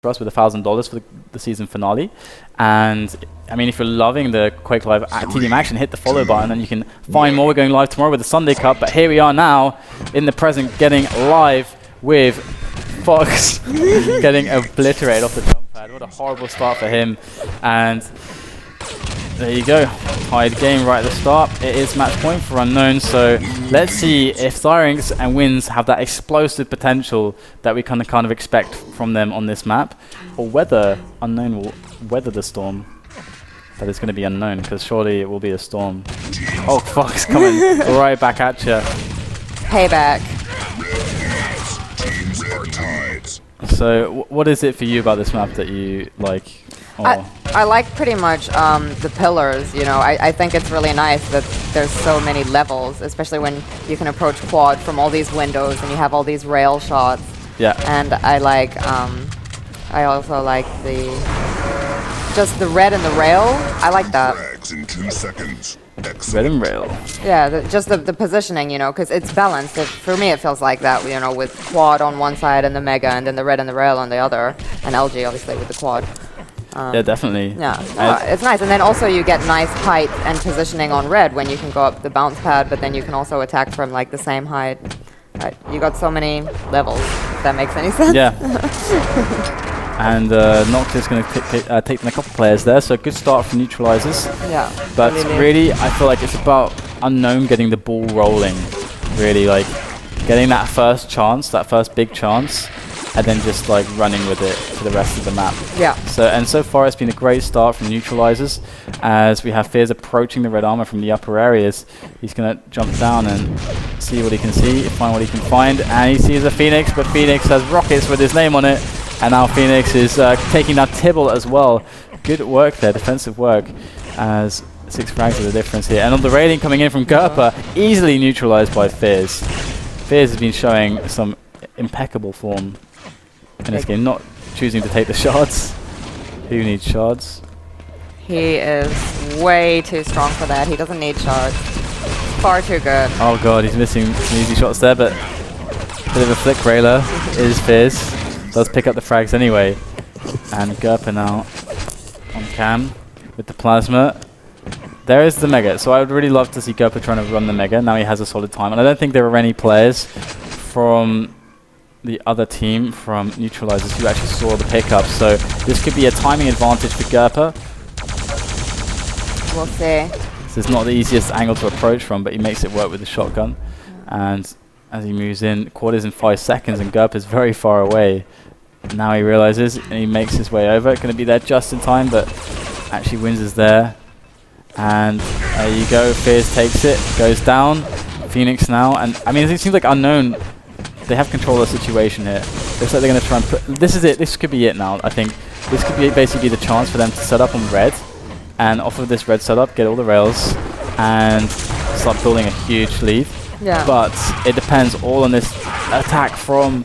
for us with $1,000 for the season finale. And I mean, if you're loving the Quake Live TDM action, hit the follow button and you can find more. We're going live tomorrow with the Sunday Cup, but here we are now in the present getting live with Fox getting obliterated off the jump pad. What a horrible start for him. And there you go, tied game right at the start. It is match point for Unknown, so let's see if Zyrinx and Wins have that explosive potential that we kind of expect from them on this map, or whether Unknown will weather the storm. That is going to be unknown, because surely it will be a storm. Oh, Fox coming right back at you. Payback. So, what is it for you about this map that you like? I like pretty much the pillars, you know. I think it's really nice that there's so many levels, especially when you can approach quad from all these windows and you have all these rail shots. Yeah. And I like, I also like just the red and the rail. I like that. Red and rail. Yeah, just the positioning, you know, because it's balanced. For me, it feels like that, you know, with quad on one side and the mega, and then the red and the rail on the other, and LG obviously with the quad. Yeah, definitely. Yeah, it's nice. And then also you get nice height and positioning on red when you can go up the bounce pad, but then you can also attack from like the same height. Right. You got so many levels, if that makes any sense. Yeah. And Nox is going to take a couple players there, so good start from Neutralizerz. Yeah. But really, I feel like it's about Unknown getting the ball rolling. Really, like getting that first chance, that first big chance, and then just like running with it for the rest of the map. Yeah. So far it's been a great start from Neutralizerz, as we have Fears approaching the red armor from the upper areas. He's gonna jump down and see what he can see, find what he can find, and he sees a Phoenix, but Phoenix has rockets with his name on it, and now Phoenix is taking that Tibble as well. Good work there, defensive work, as 6 frags are the difference here. And on the raiding coming in from Gerpa, easily neutralized by Fears. Fears has been showing some impeccable form in this game, not choosing to take the shards. Who needs shards? He is way too strong for that. He doesn't need shards. Far too good. Oh god, he's missing some easy shots there, but a bit of a flick railer is Fizz. Does pick up the frags anyway. And Gerpa now on cam with the plasma. There is the mega, so I would really love to see Gerpa trying to run the mega. Now he has a solid time, and I don't think there are any players from the other team from Neutralizerz who actually saw the pickup, so this could be a timing advantage for Gerpa. We'll see. This is not the easiest angle to approach from, but he makes it work with the shotgun. And as he moves in, quad is in 5 seconds, and Gerpa is very far away. Now he realizes, and he makes his way over. Going to be there just in time, but actually Wins is there. And there you go, Fears takes it, goes down. Phoenix now, and I mean, it seems like Unknown, they have control of the situation here. Looks like they're going to try and put... This is it. This could be it now, I think. This could be basically the chance for them to set up on red, and off of this red setup, get all the rails, and start building a huge lead. Yeah. But it depends all on this attack from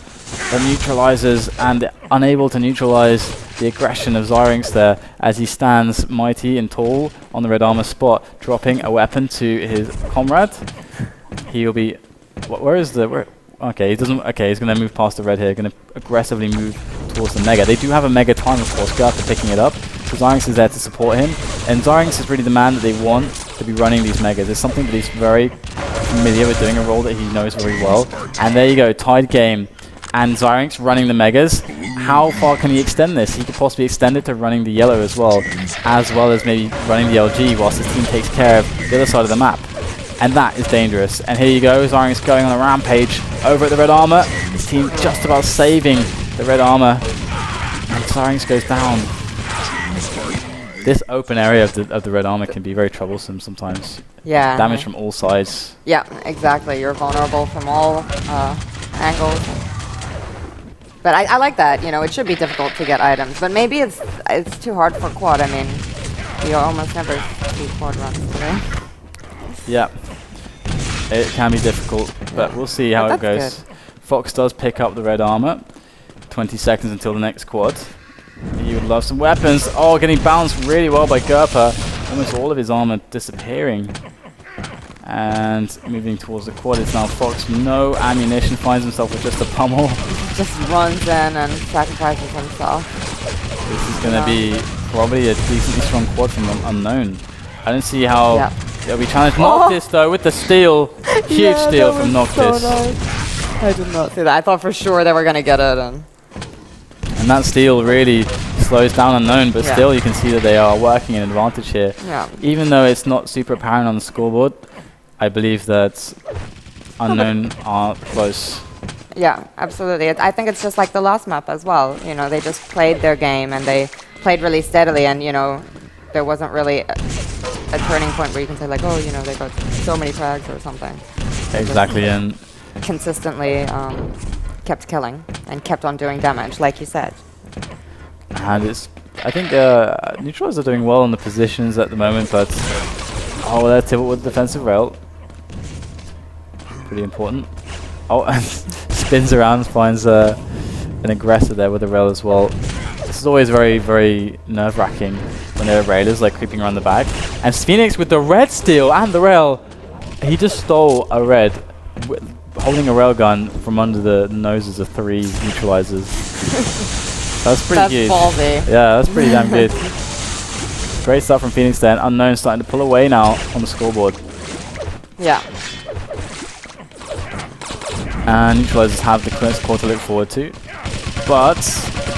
the Neutralizerz, and unable to neutralize the aggression of Zyrinx there, as he stands mighty and tall on the red armor spot, dropping a weapon to his comrade. He'll be... Where is the... Okay, he doesn't. Okay, he's going to move past the red here. Going to aggressively move towards the mega. They do have a mega time, of course. Gerpa picking it up. So Zyrinx is there to support him, and Zyrinx is really the man that they want to be running these megas. It's something that he's very familiar with doing, a role that he knows very well. And there you go, tied game, and Zyrinx running the megas. How far can he extend this? He could possibly extend it to running the yellow as well as maybe running the LG, whilst his team takes care of the other side of the map. And that is dangerous. And here you go, Zyrinx going on a rampage over at the red armor. His team just about saving the red armor. And Zyrinx goes down. This open area of the red armor can be very troublesome sometimes. Yeah. Damage from all sides. Yeah, exactly. You're vulnerable from all angles. But I like that. You know, it should be difficult to get items, but maybe it's too hard for quad. I mean, you almost never see quad runs today. Yeah, it can be difficult, but we'll see how it goes. Good. Fox does pick up the red armor. 20 seconds until the next quad. He would love some weapons. Oh, getting bounced really well by Gerpa. Almost all of his armor disappearing. And moving towards the quad is now Fox. No ammunition, finds himself with just a pummel. Just runs in and sacrifices himself. This is going to be probably a decently strong quad from Unknown. I don't see how they'll be challenged. Noctis though with the steal. Huge steal from Noctis. So nice. I did not see that. I thought for sure they were going to get it. And that steal really slows down Unknown, but still you can see that they are working an advantage here. Yeah. Even though it's not super apparent on the scoreboard, I believe that Unknown are close. Yeah, absolutely. I think it's just like the last map as well. You know, they just played their game and they played really steadily, and you know, there wasn't really a turning point where you can say like, oh, you know, they got so many frags or something. Exactly, and consistently kept killing and kept on doing damage, like you said. And it's, I think Neutralizerz are doing well on the positions at the moment, but they're Tibble with defensive rail. Pretty important. Oh, and spins around, finds an aggressor there with a rail as well. This is always very, very nerve-wracking when there are railers like creeping around the back. And Phoenix with the red steal and the rail. He just stole a red, holding a railgun from under the noses of 3 Neutralizerz. That's pretty good. That's ballsy. Yeah, that's pretty damn good. Great stuff from Phoenix then. Unknown starting to pull away now on the scoreboard. Yeah. And Neutralizerz have the close score to look forward to. But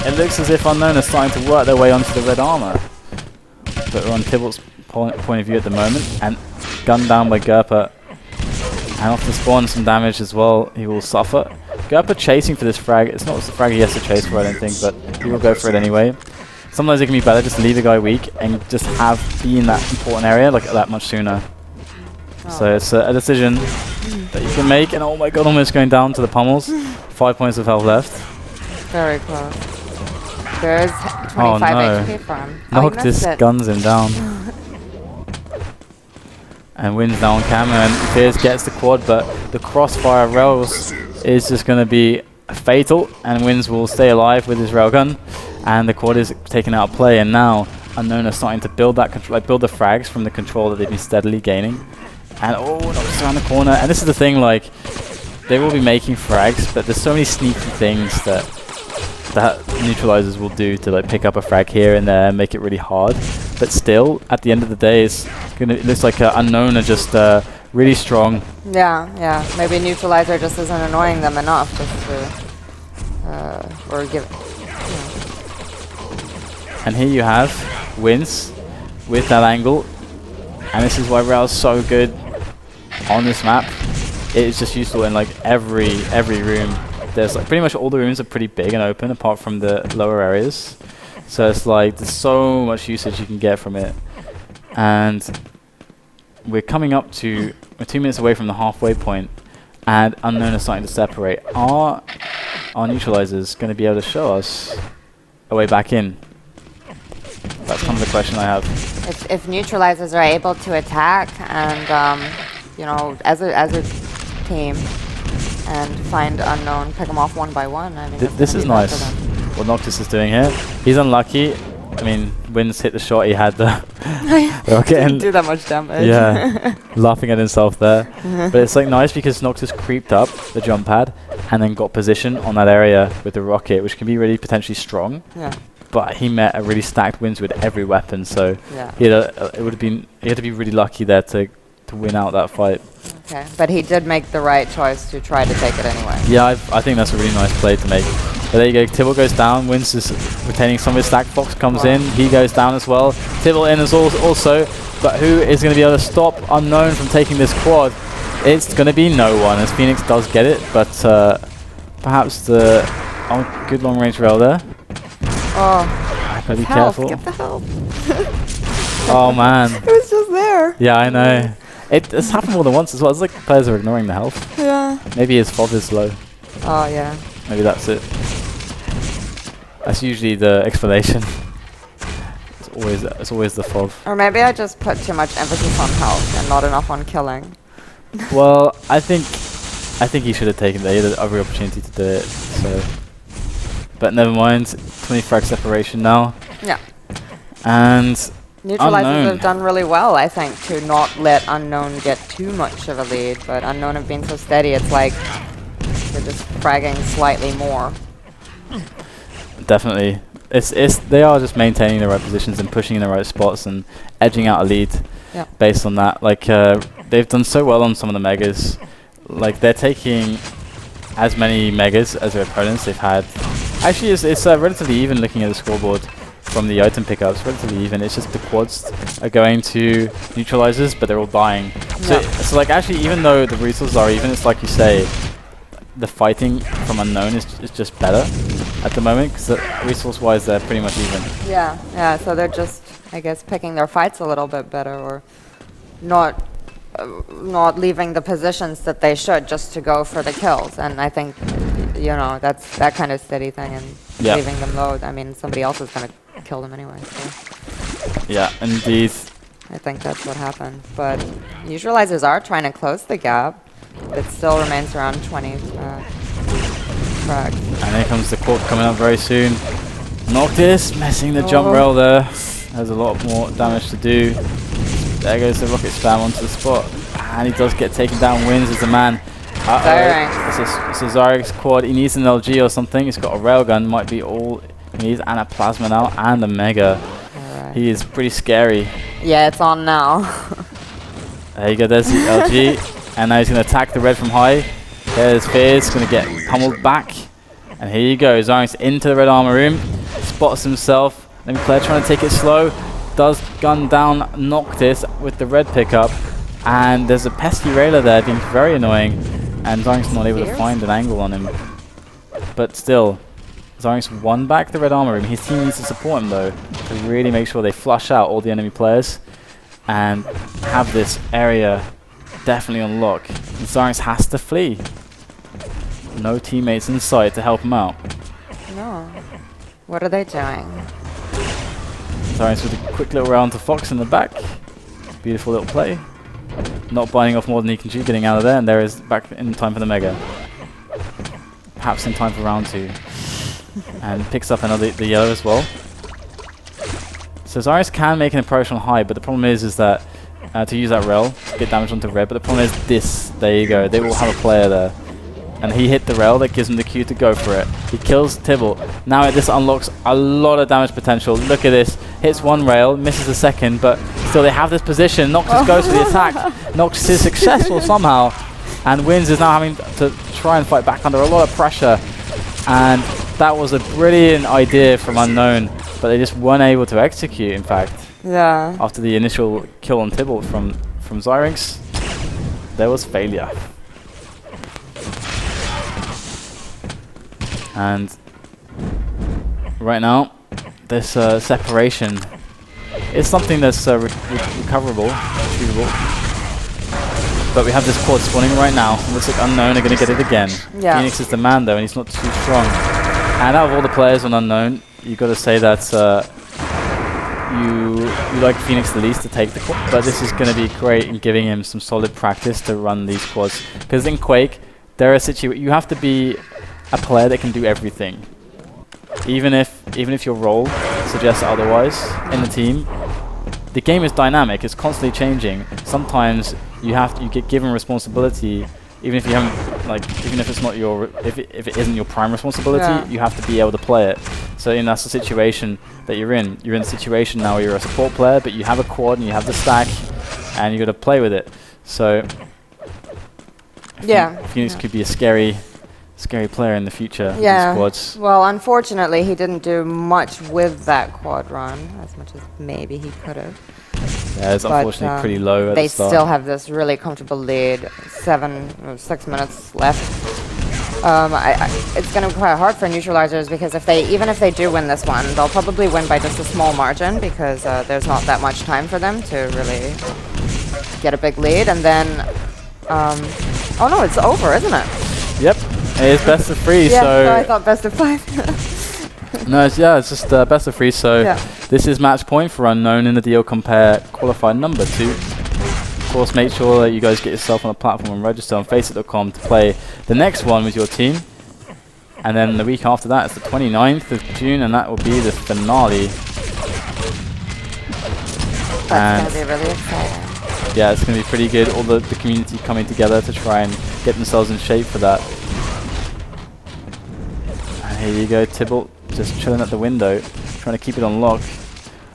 it looks as if Unknown are starting to work their way onto the red armor. But we're on Tybalt's point of view at the moment. And gunned down by Gerpa. And off the spawn, some damage as well. He will suffer. Gerpa chasing for this frag. It's not the frag he has to chase for, I don't think, but he will go for it anyway. Sometimes it can be better just to leave a guy weak and just be in that important area like that much sooner. So it's a decision that you can make, and oh my god, almost going down to the pummels. 5 points of health left. Very close. There's 25 HP for him. Noctis guns him down. And wins down camera, and Fierce gets the quad, but the crossfire rails is just going to be fatal, and Wins will stay alive with his railgun, and the quad is taken out of play, and now Unknown are starting to build that control, build the frags from the control that they've been steadily gaining. And Noctis around the corner, and this is the thing, like, they will be making frags, but there's so many sneaky things that Neutralizerz will do to like pick up a frag here and there and make it really hard. But still, at the end of the day, it looks like Unknown are just really strong. Yeah. Maybe Neutralizerz just isn't annoying them enough just to, or give. And here you have Wins with that angle, and this is why Rail's so good on this map. It's just useful in like every room. There's like pretty much all the rooms are pretty big and open apart from the lower areas. So it's like there's so much usage you can get from it. And we're coming up to, we're 2 minutes away from the halfway point, and Unknown is starting to separate. Are Neutralizerz going to be able to show us a way back in? That's kind of the question I have. If Neutralizerz are able to attack and you know, as a team, and find Unknown, pick them off one by one. I mean, this is nice. What Noctis is doing here. He's unlucky. I mean, Wins hit the shot. He had the rocket. Didn't do that much damage. Yeah, laughing at himself there. But it's like nice because Noctis creeped up the jump pad and then got position on that area with the rocket, which can be really potentially strong. Yeah. But he met a really stacked Wins with every weapon, so yeah. He had to be really lucky there to win out that fight. Okay, but he did make the right choice to try to take it anyway. Yeah, I think that's a really nice play to make. But there you go, Tibble goes down, Wins is retaining some of his stack. Fox comes in, he goes down as well. Tibble in as also, but who is going to be able to stop Unknown from taking this quad? It's going to be no one, as Phoenix does get it, but perhaps the good long range rail there. Oh, gotta be careful. Get the help. Oh man. It was just there. Yeah, I know. It's happened more than once as well. It's like players are ignoring the health. Yeah. Maybe his FOV is low. Oh yeah. Maybe that's it. That's usually the explanation. It's always the FOV. Or maybe I just put too much emphasis on health and not enough on killing. Well, I think he should have taken every opportunity to do it. So, but never mind. 20 frag separation now. Yeah. And Neutralizers Unknown. have done really well, I think, to not let Unknown get too much of a lead, but Unknown have been so steady, it's like they're just fragging slightly more. Definitely. They are just maintaining the right positions and pushing in the right spots and edging out a lead based on that. Like, they've done so well on some of the megas. Like, they're taking as many megas as their opponents they've had. Actually, it's relatively even looking at the scoreboard from the item pickups, relatively even. It's just the quads are going to Neutralizers, but they're all dying. So like, actually, even though the resources are even, it's like you say, the fighting from Unknown is just better at the moment, because resource-wise, they're pretty much even. Yeah, so they're just, I guess, picking their fights a little bit better, or not leaving the positions that they should just to go for the kills. And I think, you know, that's that kind of steady thing, and leaving them low. I mean, somebody else is going to kill them anyway. So. Yeah, indeed. I think that's what happened. But Neutralizers are trying to close the gap. It still remains around 20 frags. And here comes the Cork coming up very soon. Noctis messing the jump rail there. Has a lot more damage to do. There goes the rocket spam onto the spot. And he does get taken down. Wins as the man. It's a Zyrex quad. He needs an LG or something. He's got a railgun. Might be all he needs. And a plasma now. And a mega. Right. He is pretty scary. Yeah, it's on now. There you go. There's the LG. And now he's going to attack the red from high. There's Fizz, going to get pummeled back. And here you go, Zyrex into the red armor room. Spots himself. Claire trying to take it slow. Does gun down Noctis with the red pickup. And there's a pesky Railer there being very annoying. And Zyrex not able to find an angle on him. But still, Zyrex won back the red armor room. His team needs to support him though, to really make sure they flush out all the enemy players. And have this area definitely on lock. Zyrex has to flee. No teammates in sight to help him out. No. What are they doing? Zyrex with a quick little round to Fox in the back. Beautiful little play. Not biting off more than he can chew, getting out of there, and there is back in time for the mega. Perhaps in time for round 2. And picks up the yellow as well. So Zyrex can make an approach on high, but the problem is that to use that rail to get damage onto red, but the problem is this. There you go. They will have a player there. And he hit the rail, that gives him the Q to go for it. He kills Tibble. Now this unlocks a lot of damage potential. Look at this. Hits one rail, misses the second, but still they have this position. Noctis goes for the attack. Noctis is successful somehow. And Wins is now having to try and fight back under a lot of pressure. And that was a brilliant idea from Unknown, but they just weren't able to execute, in fact. Yeah. After the initial kill on Tibble from Zyrex, there was failure. And right now, this separation is something that's recoverable, retrievable. But we have this quad spawning right now. Looks like Unknown are going to get it again. Yeah. Phoenix is the man though, and he's not too strong. And out of all the players on Unknown, you got to say that you like Phoenix the least to take the quad. But this is going to be great in giving him some solid practice to run these quads. Because in Quake, there are you have to be a player that can do everything. Even if your role suggests otherwise in the team, the game is dynamic. It's constantly changing. Sometimes you get given responsibility, even if you haven't, even if it's not if it isn't your prime responsibility, you have to be able to play it. So that's the situation that you're in. You're in a situation now where you're a support player, but you have a quad and you have the stack, and you got to play with it. So Phoenix could be a scary player in the future. Yeah. Squads. Well, unfortunately, he didn't do much with that quad run, as much as maybe he could have. Yeah, it's unfortunately pretty low at the start. They still have this really comfortable lead. 6 minutes left. It's going to be quite hard for Neutralizers, because even if they do win this one, they'll probably win by just a small margin, because there's not that much time for them to really get a big lead. And then, oh no, it's over, isn't it? Yep. It's best of 3, yeah, so I thought best of 5. no, it's just best of 3. So this is match point for Unknown in the DLCOMPARE qualifier number 2. Of course, make sure that you guys get yourself on the platform and register on FACEIT.com to play the next one with your team. And then the week after that is the 29th of June, and that will be the finale. That's going to be really exciting. Yeah, it's going to be pretty good. All the community coming together to try and get themselves in shape for that. And here you go, Tybalt just chilling at the window, trying to keep it on lock.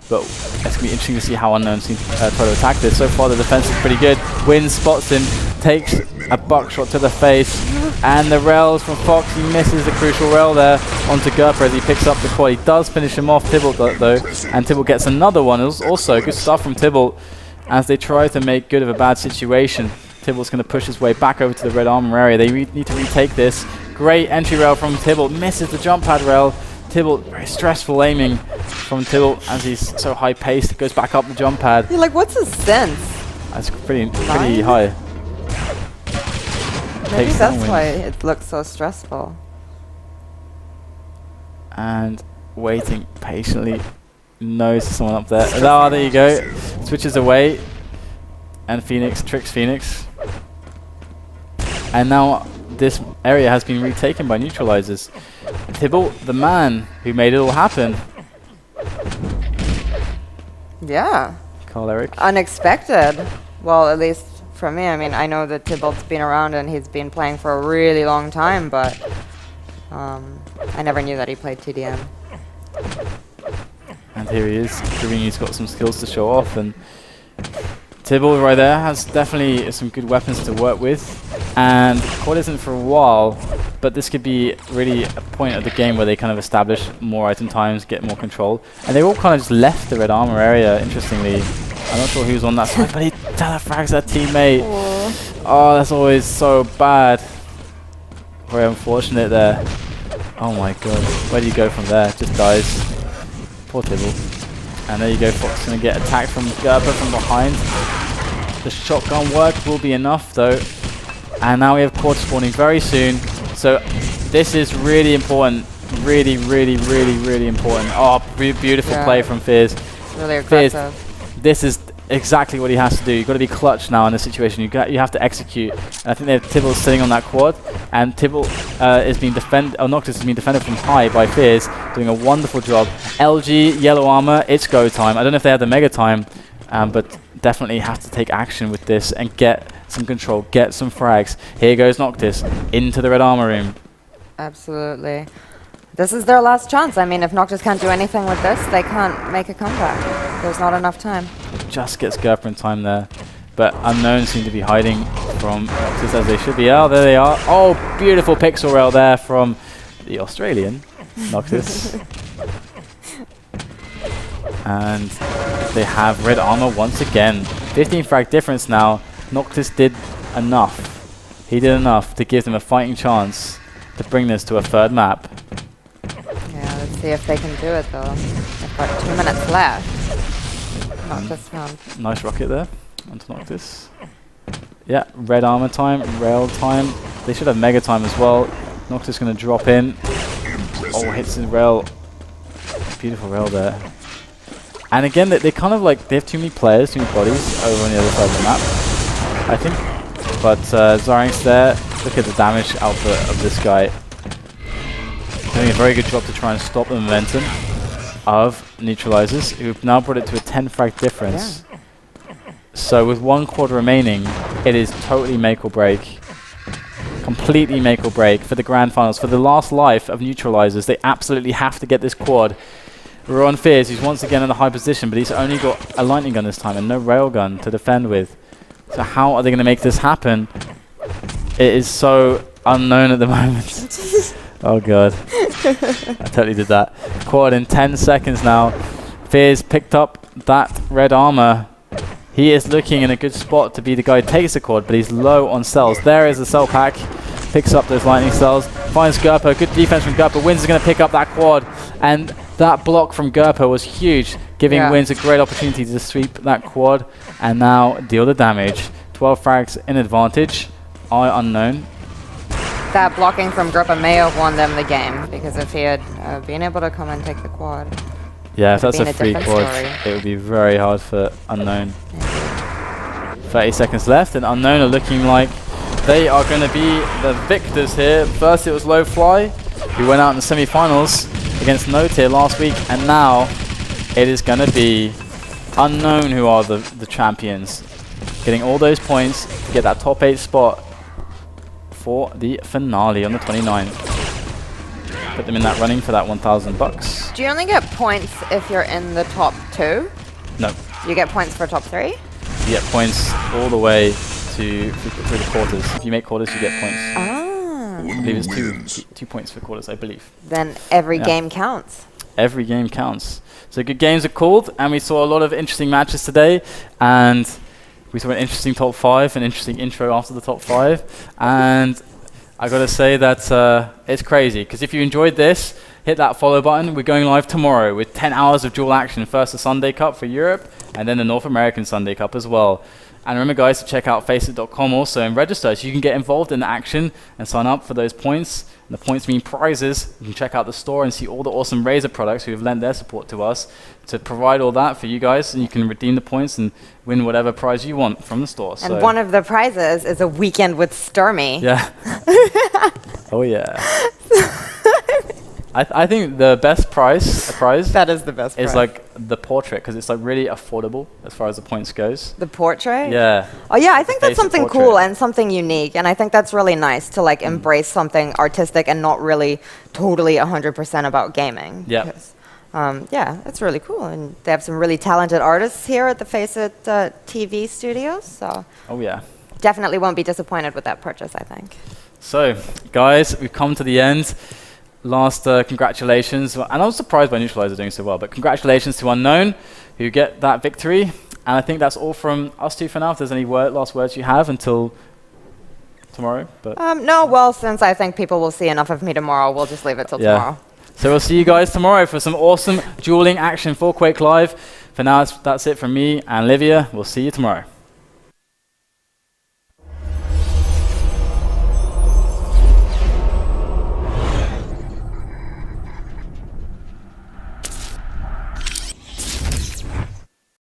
But it's going to be interesting to see how Unknown try to attack this. So far the defense is pretty good. Wins, spots him, takes a buckshot to the face. And the rails from Fox, he misses the crucial rail there onto Gerper as he picks up the quad. He does finish him off, Tybalt though. And Tybalt gets another one. It was also good stuff from Tybalt as they try to make good of a bad situation. Tybalt's going to push his way back over to the red armor area. They need to retake this. Great entry rail from Tybalt. Misses the jump pad rail. Tybalt, very stressful aiming from Tybalt as he's so high paced. Goes back up the jump pad. You're like, what's his sense? That's pretty high. Maybe that's why it looks so stressful. And waiting patiently. Knows someone up there. Oh, there you go. Switches away. And Phoenix tricks Phoenix. And now this area has been retaken by Neutralizerz. Tybalt, the man who made it all happen. Yeah. Carl Eric. Unexpected. Well, at least for me. I mean, I know that Tybalt's been around and he's been playing for a really long time, but I never knew that he played TDM. And here he is, proving he's got some skills to show off. And Tybalt right there has definitely some good weapons to work with. And Quad isn't for a while, but this could be really a point of the game where they kind of establish more item times, get more control. And they all kind of just left the red armor area, interestingly. I'm not sure who's on that side, but he telefrags that teammate. Oh, that's always so bad. Very unfortunate there. Oh my god, where do you go from there? Just dies. Poor Tybalt. And there you go, Fox going to get attacked from Gerber from behind. The shotgun work will be enough though. And now we have Quad spawning very soon. So this is really important. Really, really, really, really important. Oh, beautiful play from Fizz. It's really aggressive. Fizz, this is exactly what he has to do. You've got to be clutch now in this situation. You have to execute. And I think Tybalt's sitting on that quad, and Tybalt is being defended. Oh, Noctis is being defended from high by Fizz, doing a wonderful job. LG, yellow armor, it's go time. I don't know if they have the mega time, but definitely have to take action with this and get some control, get some frags. Here goes Noctis into the red armor room. Absolutely. This is their last chance. I mean, if Noctis can't do anything with this, they can't make a comeback. There's not enough time. Just gets Gerper in time there. But Unknown seem to be hiding from Noctis as they should be. Oh, there they are. Oh, beautiful pixel rail there from the Australian Noctis. And they have red armor once again. 15 frag difference now. Noctis did enough. He did enough to give them a fighting chance to bring this to a third map. Yeah, let's see if they can do it though. They've got 2 minutes left. Not just round. Nice rocket there onto Noctis. Yeah, red armor time, rail time. They should have mega time as well. Noctis going to drop in. Oh, hits the rail. Beautiful rail there. And again, they kind of like, they have too many players, too many bodies over on the other side of the map, I think. But Zyrinx there, look at the damage output of this guy. Doing a very good job to try and stop the momentum of Neutralizerz, who've now brought it to a 10 frag difference. Yeah. So with 1 quarter remaining, it is totally make or break. Completely make or break for the grand finals. For the last life of Neutralizerz, they absolutely have to get this quad. We're on Fizz, who's once again in a high position, but he's only got a lightning gun this time and no railgun to defend with. So how are they going to make this happen? It is so unknown at the moment. Oh god. I totally did that. Quad in 10 seconds now. Fizz picked up that red armor. He is looking in a good spot to be the guy who takes the quad, but he's low on cells. There is the cell pack. Picks up those lightning cells. Finds Gerper. Good defense from Gerper. Wins is going to pick up that quad. And that block from Gerper was huge, giving Wins a great opportunity to sweep that quad and now deal the damage. 12 frags in advantage. Eye unknown. That blocking from Gerper may have won them the game, because if he had been able to come and take the quad. Yeah, if that's a free quad, it would be very hard for Unknown. 30 seconds left, and Unknown are looking like they are going to be the victors here. First it was Low Fly, who went out in the semi-finals against No Tier last week, and now it is going to be unknown who are the champions. Getting all those points to get that top 8 spot for the finale on the 29th. Put them in that running for that $1,000. Do you only get points if you're in the top 2? No. You get points for top 3? You get points all the way through the quarters. If you make quarters, you get points. Ah. I believe it's two points for quarters, I believe. Then every game counts. Every game counts. So good games are called, and we saw a lot of interesting matches today, and we saw an interesting top 5, an interesting intro after the top 5, and I gotta say that it's crazy, because if you enjoyed this, hit that follow button. We're going live tomorrow with 10 hours of dual action. First the Sunday Cup for Europe, and then the North American Sunday Cup as well. And remember, guys, to check out FACEIT.com also and register so you can get involved in the action and sign up for those points. And the points mean prizes. You can check out the store and see all the awesome Razer products who have lent their support to us to provide all that for you guys. And you can redeem the points and win whatever prize you want from the store. And one of the prizes is a weekend with Sturmy. Yeah. Oh, yeah. I think the best prize that is the best is prize. like the portrait, because it's like really affordable as far as the points goes. The portrait? Yeah. Oh yeah, I think that's FACEIT something portrait. cool and something unique, and I think that's really nice to like embrace something artistic and not really totally 100% about gaming. Yeah. Because, yeah, it's really cool, and they have some really talented artists here at the FACEIT TV studios, so Oh, yeah. definitely won't be disappointed with that purchase, I think. So, guys, we've come to the end. Last congratulations, and I was surprised by Neutralizerz doing so well, but congratulations to Unknown, who get that victory. And I think that's all from us two for now. If there's any last words you have until tomorrow. But No, well, since I think people will see enough of me tomorrow, we'll just leave it till tomorrow. So we'll see you guys tomorrow for some awesome dueling action for Quake Live. For now, that's it from me and Livia. We'll see you tomorrow.